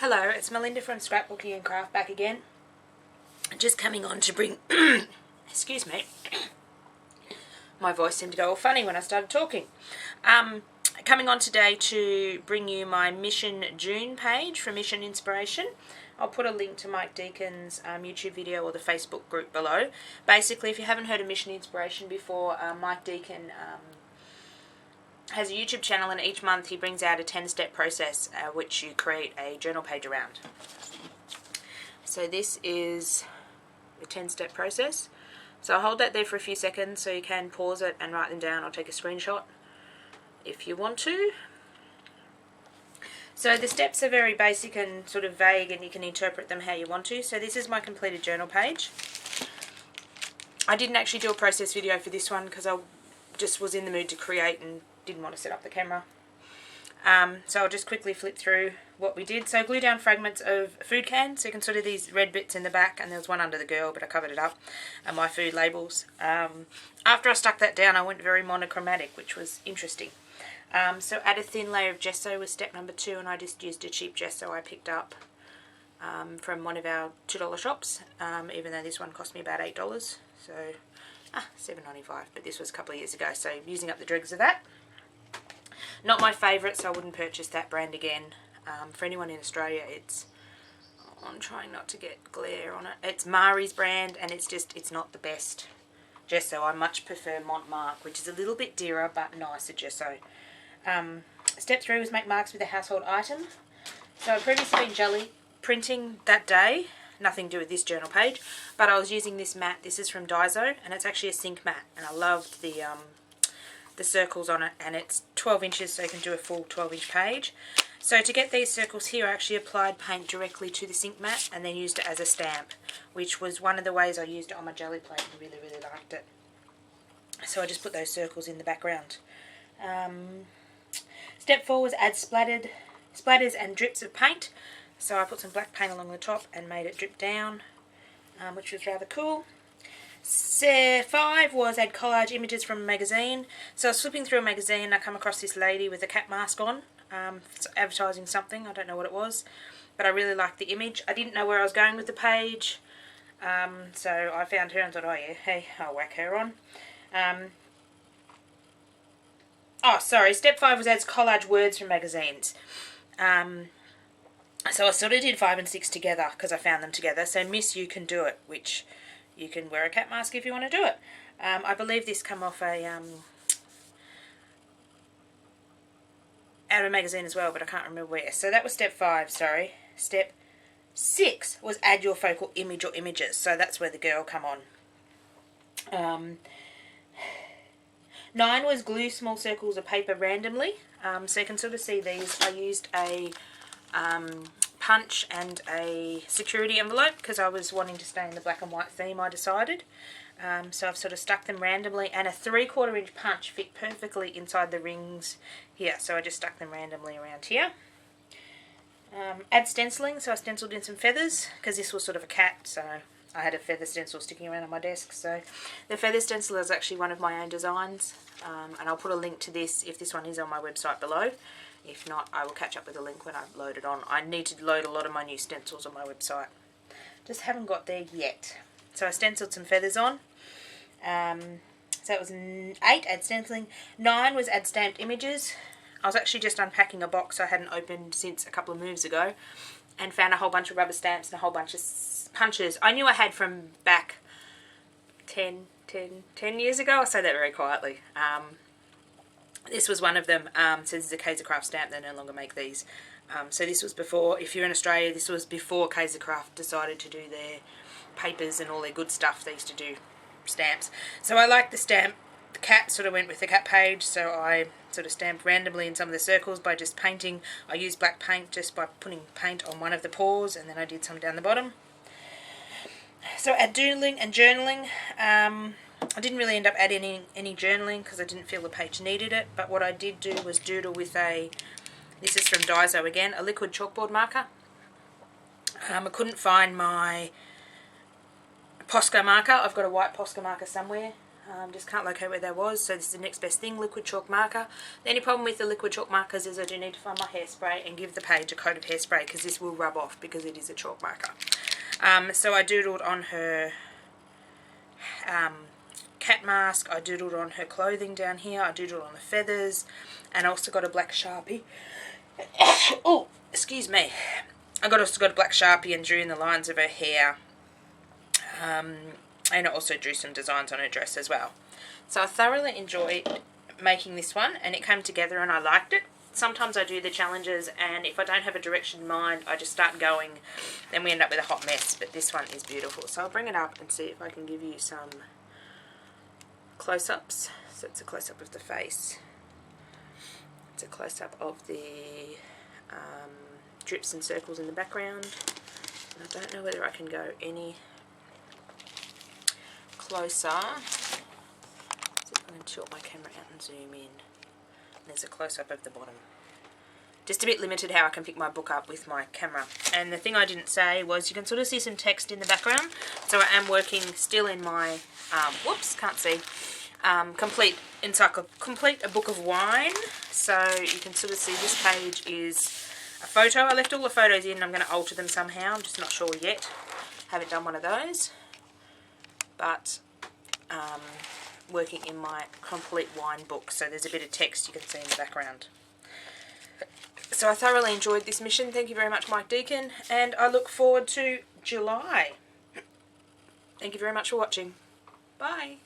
Hello, it's Melinda from Scrapbooking and Craft back again. Just coming on to bring... excuse me. My voice seemed to go all funny when I started talking. Coming on today to bring you my Mission June page for Mission Inspiration. I'll put a link to Mike Deacon's YouTube video or the Facebook group below. Basically, if you haven't heard of Mission Inspiration before, Mike Deacon has a YouTube channel, and each month he brings out a 10-step process which you create a journal page around. So this is the 10-step process. So I'll hold that there for a few seconds so you can pause it and write them down or take a screenshot if you want to. So the steps are very basic and sort of vague, and you can interpret them how you want to. So this is my completed journal page. I didn't actually do a process video for this one because I just was in the mood to create and didn't want to set up the camera. So I'll just quickly flip through what we did. So glue down fragments of food cans, so you can sort of these red bits in the back, and there was one under the girl but I covered it up, and my food labels. After I stuck that down I went very monochromatic, which was interesting. So add a thin layer of gesso was step number 2, and I just used a cheap gesso I picked up from one of our $2 shops, even though this one cost me about $8. So $7.95, but this was a couple of years ago, so using up the dregs of that. Not my favourite, so I wouldn't purchase that brand again. For anyone in Australia, it's... I'm trying not to get glare on it. It's Mari's brand, and it's not the best gesso. I much prefer Montmark, which is a little bit dearer but nicer gesso. Step 3 was make marks with a household item. So I'd previously been jelly printing that day. Nothing to do with this journal page, but I was using this mat. This is from Daiso, and it's actually a sink mat, and I loved the circles on it, and it's 12 inches, so you can do a full 12-inch page. So to get these circles here, I actually applied paint directly to the sink mat and then used it as a stamp, which was one of the ways I used it on my jelly plate and really, really liked it. So I just put those circles in the background. Step 4 was add splatters and drips of paint. So I put some black paint along the top and made it drip down, which was rather cool. Step 5 was add collage images from a magazine. So I was flipping through a magazine and I come across this lady with a cat mask on, advertising something. I don't know what it was, but I really liked the image. I didn't know where I was going with the page, so I found her and thought, oh yeah, hey, I'll whack her on. Step 5 was add collage words from magazines. So I sort of did 5 and 6 together because I found them together. So Miss You Can Do It, which you can wear a cat mask if you want to do it. I believe this come off a out of a magazine as well, but I can't remember where. So that was step 5, sorry. Step 6 was add your focal image or images. So that's where the girl come on. 9 was glue small circles of paper randomly. So you can sort of see these. I used a punch and a security envelope because I was wanting to stay in the black and white theme, I decided. So I've sort of stuck them randomly, and a 3/4 inch punch fit perfectly inside the rings here, so I just stuck them randomly around here. Add stenciling, so I stenciled in some feathers because this was sort of a cat, so I had a feather stencil sticking around on my desk. So the feather stencil is actually one of my own designs, and I'll put a link to this if this one is on my website below. If not, I will catch up with a link when I load it on. I need to load a lot of my new stencils on my website. Just haven't got there yet. So I stenciled some feathers on. So that was 8, add stenciling. 9 was add stamped images. I was actually just unpacking a box I hadn't opened since a couple of moves ago, and found a whole bunch of rubber stamps and a whole bunch of punches I knew I had from back 10 years ago. I'll say that very quietly. This was one of them. So this is a Kaiser Craft stamp. They no longer make these. So this was before, if you're in Australia, this was before Kaiser Craft decided to do their papers and all their good stuff. They used to do stamps. So I like the stamp. The cat sort of went with the cat page, so I sort of stamped randomly in some of the circles by just painting. I used black paint just by putting paint on one of the paws, and then I did some down the bottom. So add doodling and journaling. I didn't really end up adding any journaling because I didn't feel the page needed it, but what I did do was doodle with this is from Daiso again, a liquid chalkboard marker. I couldn't find my Posca marker. I've got a white Posca marker somewhere. Just can't locate where that was, so this is the next best thing, liquid chalk marker. The only problem with the liquid chalk markers is I do need to find my hairspray and give the page a coat of hairspray because this will rub off because it is a chalk marker. So I doodled on her cat mask, I doodled on her clothing down here, I doodled on the feathers, and I also got a black Sharpie. Oh, excuse me. I also got a black Sharpie and drew in the lines of her hair. And I also drew some designs on her dress as well. So I thoroughly enjoyed making this one, and it came together and I liked it. Sometimes I do the challenges and if I don't have a direction in mind, I just start going, then we end up with a hot mess, but this one is beautiful. So I'll bring it up and see if I can give you some close-ups. So it's a close-up of the face. It's a close-up of the drips and circles in the background. And I don't know whether I can go any closer. See if I can tilt my camera out and zoom in. There's a close-up of the bottom. Just a bit limited how I can pick my book up with my camera. And the thing I didn't say was you can sort of see some text in the background. So I am working still in my, whoops, can't see, complete a book of wine. So you can sort of see this page is a photo. I left all the photos in. I'm going to alter them somehow. I'm just not sure yet. Haven't done one of those. But working in my complete wine book, so there's a bit of text you can see in the background. So I thoroughly enjoyed this mission. Thank you very much, Mike Deacon, and I look forward to July. Thank you very much for watching. Bye.